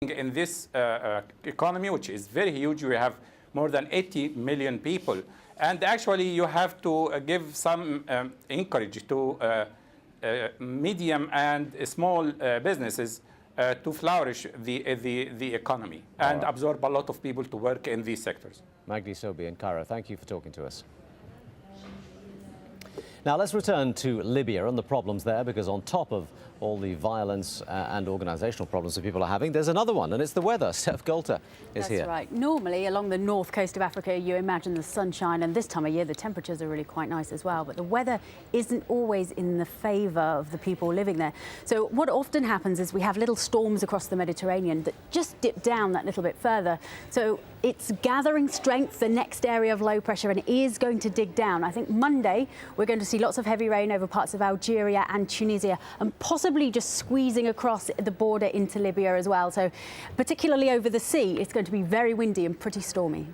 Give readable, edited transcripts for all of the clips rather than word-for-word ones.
In this economy, which is very huge, we have more than 80 million people. And actually, you have to give some encourage to medium and small businesses to flourish the economy and absorb a lot of people to work in these sectors. Magdi Sobi in Cairo, thank you for talking to us. Now let's return to Libya and the problems there, because on top of all the violence and organisational problems that people are having, there's another one, and it's the weather. Steph Golter is here. That's right. Normally, along the north coast of Africa, you imagine the sunshine, and this time of year, the temperatures are really quite nice as well. But the weather isn't always in the favour of the people living there. So what often happens is we have little storms across the Mediterranean that just dip down that little bit further. So it's gathering strength, the next area of low pressure, and it is going to dig down. I think Monday, we're going to see lots of heavy rain over parts of Algeria and Tunisia, and possibly just squeezing across the border into Libya as well. So particularly over the sea, it's going to be very windy and pretty stormy.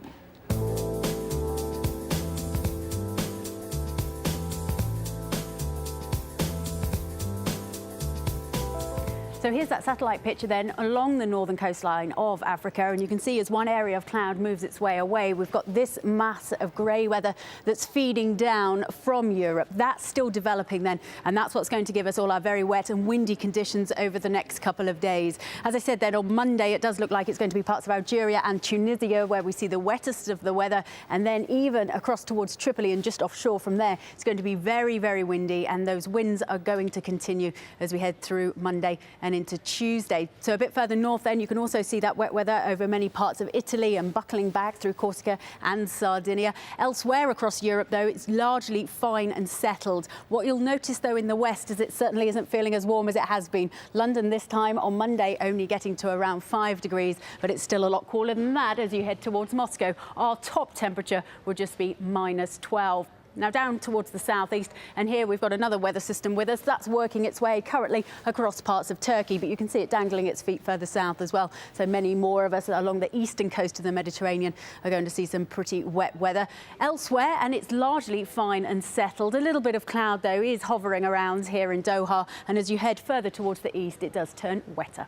So here's that satellite picture then along the northern coastline of Africa, and you can see as one area of cloud moves its way away, we've got this mass of grey weather that's feeding down from Europe. That's still developing then, and that's what's going to give us all our very wet and windy conditions over the next couple of days. As I said then, on Monday it does look like it's going to be parts of Algeria and Tunisia where we see the wettest of the weather, and then even across towards Tripoli and just offshore from there, it's going to be very, very windy, and those winds are going to continue as we head through Monday and into Tuesday. So a bit further north then, you can also see that wet weather over many parts of Italy and buckling back through Corsica and Sardinia. Elsewhere across Europe, though, it's largely fine and settled. What you'll notice, though, in the west is it certainly isn't feeling as warm as it has been. London this time on Monday only getting to around 5 degrees, but it's still a lot cooler than that as you head towards Moscow. Our top temperature will just be -12. Now down towards the southeast, and here we've got another weather system with us that's working its way currently across parts of Turkey, but you can see it dangling its feet further south as well. So many more of us along the eastern coast of the Mediterranean are going to see some pretty wet weather elsewhere, and it's largely fine and settled. A little bit of cloud, though, is hovering around here in Doha, and as you head further towards the east, it does turn wetter.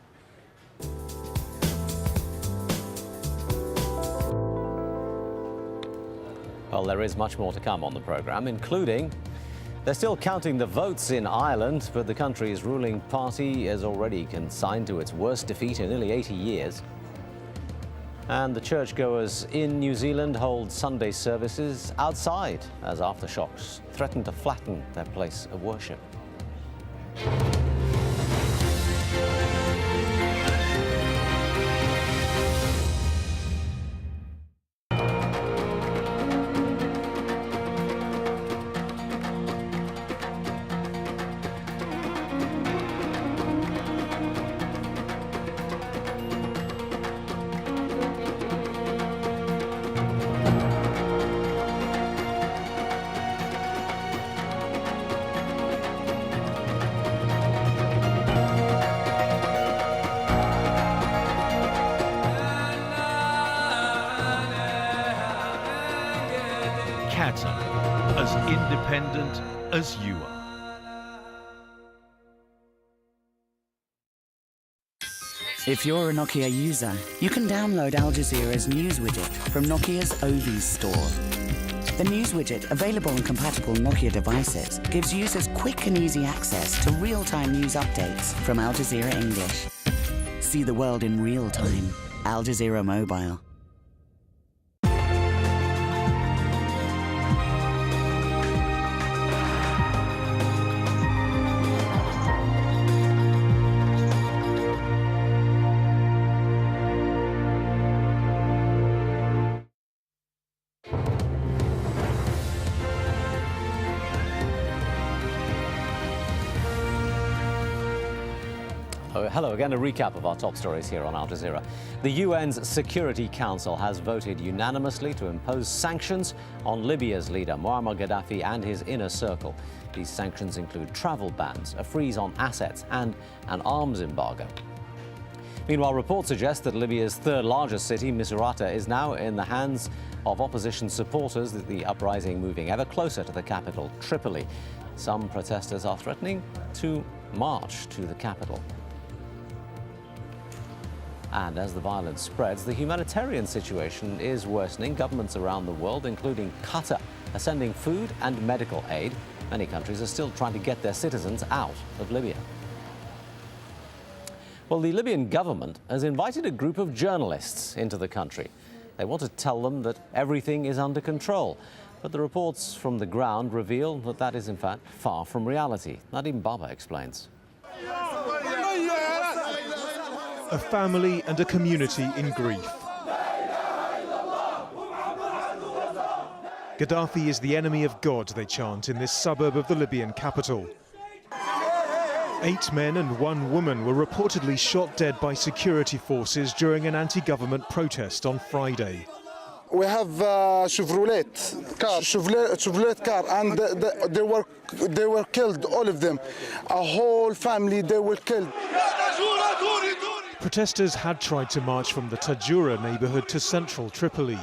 Well, there is much more to come on the programme, including they're still counting the votes in Ireland, but the country's ruling party is already consigned to its worst defeat in nearly 80 years. And the churchgoers in New Zealand hold Sunday services outside as aftershocks threaten to flatten their place of worship. As independent as you are. If you're a Nokia user, you can download AlJazeera's news widget from Nokia's Ovi store. The news widget, available on compatible Nokia devices, gives users quick and easy access to real-time news updates from Al Jazeera English. See the world in real time. Al Jazeera Mobile. Hello again, a recap of our top stories here on Al Jazeera. The UN's Security Council has voted unanimously to impose sanctions on Libya's leader, Muammar Gaddafi, and his inner circle. These sanctions include travel bans, a freeze on assets, and an arms embargo. Meanwhile, reports suggest that Libya's third largest city, Misrata, is now in the hands of opposition supporters, the uprising moving ever closer to the capital, Tripoli. Some protesters are threatening to march to the capital. And as the violence spreads, the humanitarian situation is worsening. Governments around the world, including Qatar, are sending food and medical aid. Many countries are still trying to get their citizens out of Libya. Well, the Libyan government has invited a group of journalists into the country. They want to tell them that everything is under control. But the reports from the ground reveal that that is, in fact, far from reality. Nadim Baba explains. A family and a community in grief. Gaddafi is the enemy of God, they chant in this suburb of the Libyan capital. 8 men and 1 woman were reportedly shot dead by security forces during an anti-government protest on Friday. We have Chevrolet car, and they were killed, all of them. A whole family, they were killed. Protesters had tried to march from the Tajura neighborhood to central Tripoli.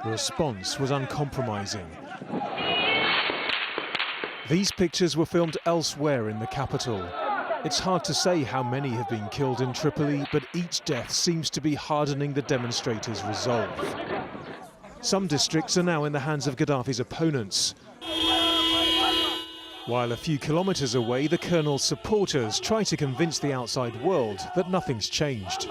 The response was uncompromising. These pictures were filmed elsewhere in the capital. It's hard to say how many have been killed in Tripoli, but each death seems to be hardening the demonstrators' resolve. Some districts are now in the hands of Gaddafi's opponents. While a few kilometers away, the colonel's supporters try to convince the outside world that nothing's changed.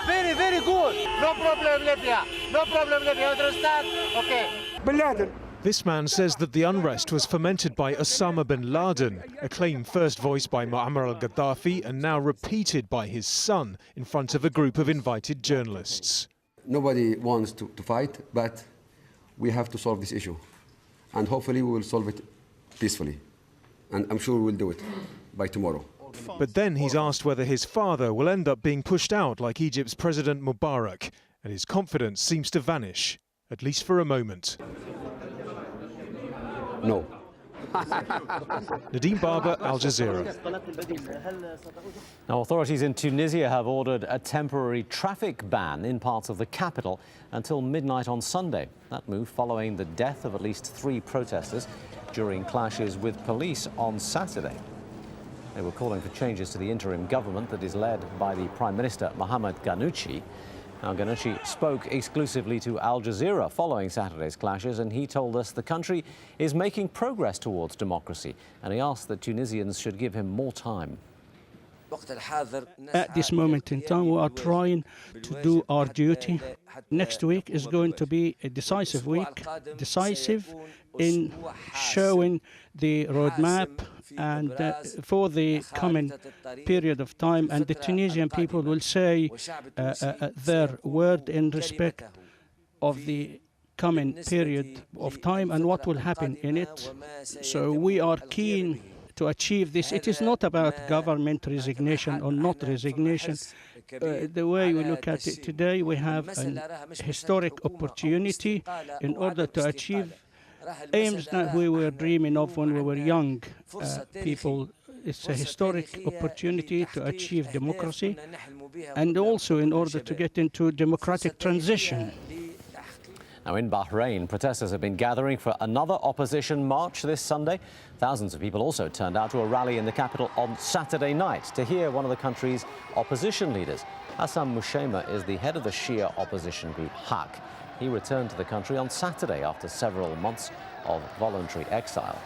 Very, very good. No problem, Libya. No problem, Libya. Understand? Okay. This man says that the unrest was fomented by Osama bin Laden, a claim first voiced by Muammar al-Gaddafi and now repeated by his son in front of a group of invited journalists. Nobody wants to fight, but we have to solve this issue. And hopefully we will solve it peacefully. And I'm sure we'll do it by tomorrow. But then he's asked whether his father will end up being pushed out like Egypt's President Mubarak, and his confidence seems to vanish, at least for a moment. No. Nadim Baba, Al Jazeera. Now, authorities in Tunisia have ordered a temporary traffic ban in parts of the capital until midnight on Sunday. That move following the death of at least 3 protesters during clashes with police on Saturday. They were calling for changes to the interim government that is led by the Prime Minister Mohamed Ghannouchi. Now, Ghannouchi spoke exclusively to Al Jazeera following Saturday's clashes, and he told us the country is making progress towards democracy, and he asked that Tunisians should give him more time. At this moment in time, we are trying to do our duty. Next week is going to be a decisive week, decisive in showing the roadmap and for the coming period of time, and the Tunisian people will say their word in respect of the coming period of time and what will happen in it. So we are keen to achieve this. It is not about government resignation or not resignation. The way we look at it today, we have a historic opportunity in order to achieve aims that we were dreaming of when we were young people. It's a historic opportunity to achieve democracy and also in order to get into democratic transition. Now, in Bahrain, protesters have been gathering for another opposition march this Sunday. Thousands of people also turned out to a rally in the capital on Saturday night to hear one of the country's opposition leaders. Hassan Mushema is the head of the Shia opposition group Haq. He returned to the country on Saturday after several months of voluntary exile.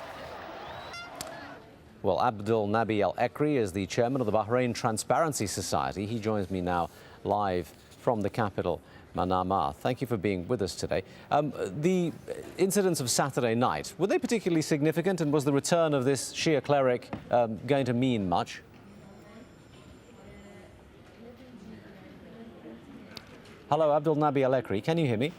Well, Abdul Nabi Al-Ekri is the chairman of the Bahrain Transparency Society. He joins me now live from the capital, Manama. Thank you for being with us today. The incidents of Saturday night, were they particularly significant, and was the return of this Shia cleric going to mean much? Hello, Abdul Nabi Al-Ekri, can you hear me?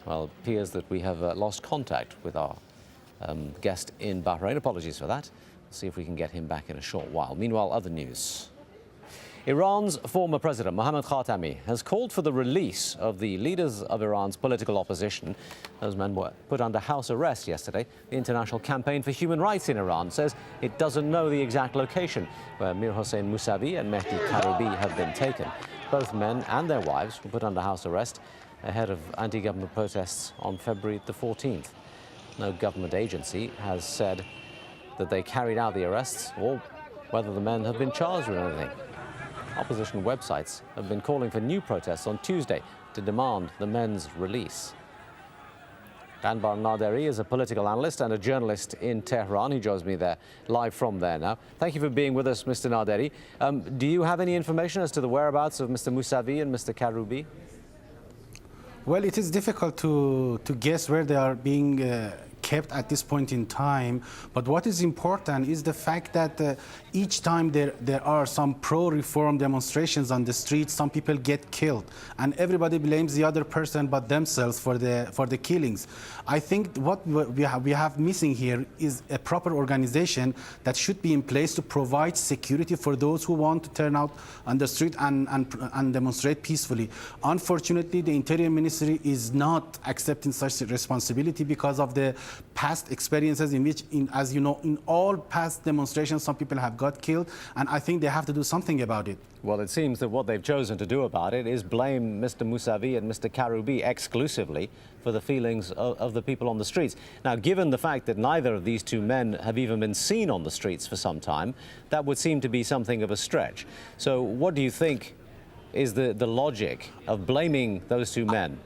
Well, it appears that we have lost contact with our guest in Bahrain. Apologies for that. We'll see if we can get him back in a short while. Meanwhile, other news. Iran's former president, Mohammad Khatami, has called for the release of the leaders of Iran's political opposition. Those men were put under house arrest yesterday. The International Campaign for Human Rights in Iran says it doesn't know the exact location where Mir Hossein Mousavi and Mehdi Karoubi have been taken. Both men and their wives were put under house arrest ahead of anti-government protests on February the 14th. No government agency has said that they carried out the arrests or whether the men have been charged with anything. Opposition websites have been calling for new protests on Tuesday to demand the men's release. Anbar Naderi is a political analyst and a journalist in Tehran. He joins me there, live from there now. Thank you for being with us, Mr. Naderi. Do you have any information as to the whereabouts of Mr. Mousavi and Mr. Karoubi? Well, it is difficult to guess where they are being kept at this point in time, but what is important is the fact that each time there are some pro-reform demonstrations on the streets, some people get killed, and everybody blames the other person but themselves for the killings. I think what we have missing here is a proper organization that should be in place to provide security for those who want to turn out on the street and demonstrate peacefully. Unfortunately, the Interior Ministry is not accepting such responsibility because of the past experiences in which, as you know, in all past demonstrations, some people have got killed, and I think they have to do something about it. Well, it seems that what they've chosen to do about it is blame Mr. Mousavi and Mr. Karoubi exclusively for the feelings of the people on the streets. Now, given the fact that neither of these two men have even been seen on the streets for some time, that would seem to be something of a stretch. So what do you think is the logic of blaming those two men?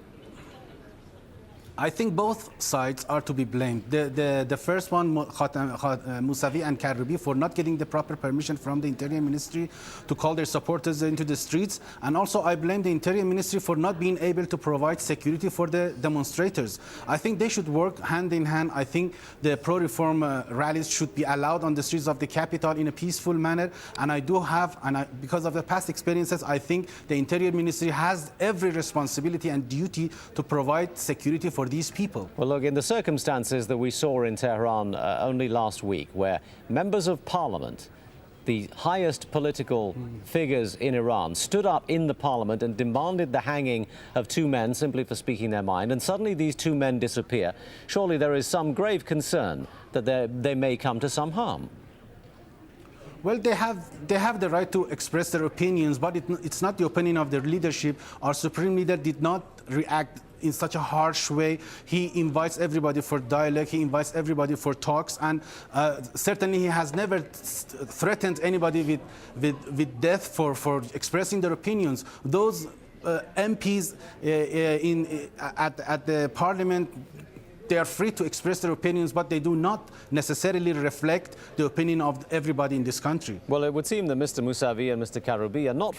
I think both sides are to be blamed. The first one, Mousavi and Karoubi, for not getting the proper permission from the Interior Ministry to call their supporters into the streets. And also I blame the Interior Ministry for not being able to provide security for the demonstrators. I think they should work hand in hand. I think the pro-reform rallies should be allowed on the streets of the capital in a peaceful manner. And I do have, because of the past experiences, I think the Interior Ministry has every responsibility and duty to provide security for these people. Well, look, in the circumstances that we saw in Tehran only last week, where members of parliament, the highest political figures in Iran, stood up in the parliament and demanded the hanging of two men simply for speaking their mind, and suddenly these two men disappear, surely there is some grave concern that they may come to some harm. Well, they have the right to express their opinions, but it's not the opinion of their leadership. Our supreme leader did not react in such a harsh way. He invites everybody for dialogue, he invites everybody for talks, and certainly he has never threatened anybody with death for expressing their opinions. Those MPs at the parliament, they are free to express their opinions, but they do not necessarily reflect the opinion of everybody in this country. Well, it would seem that Mr. Mousavi and Mr. Karoubi are not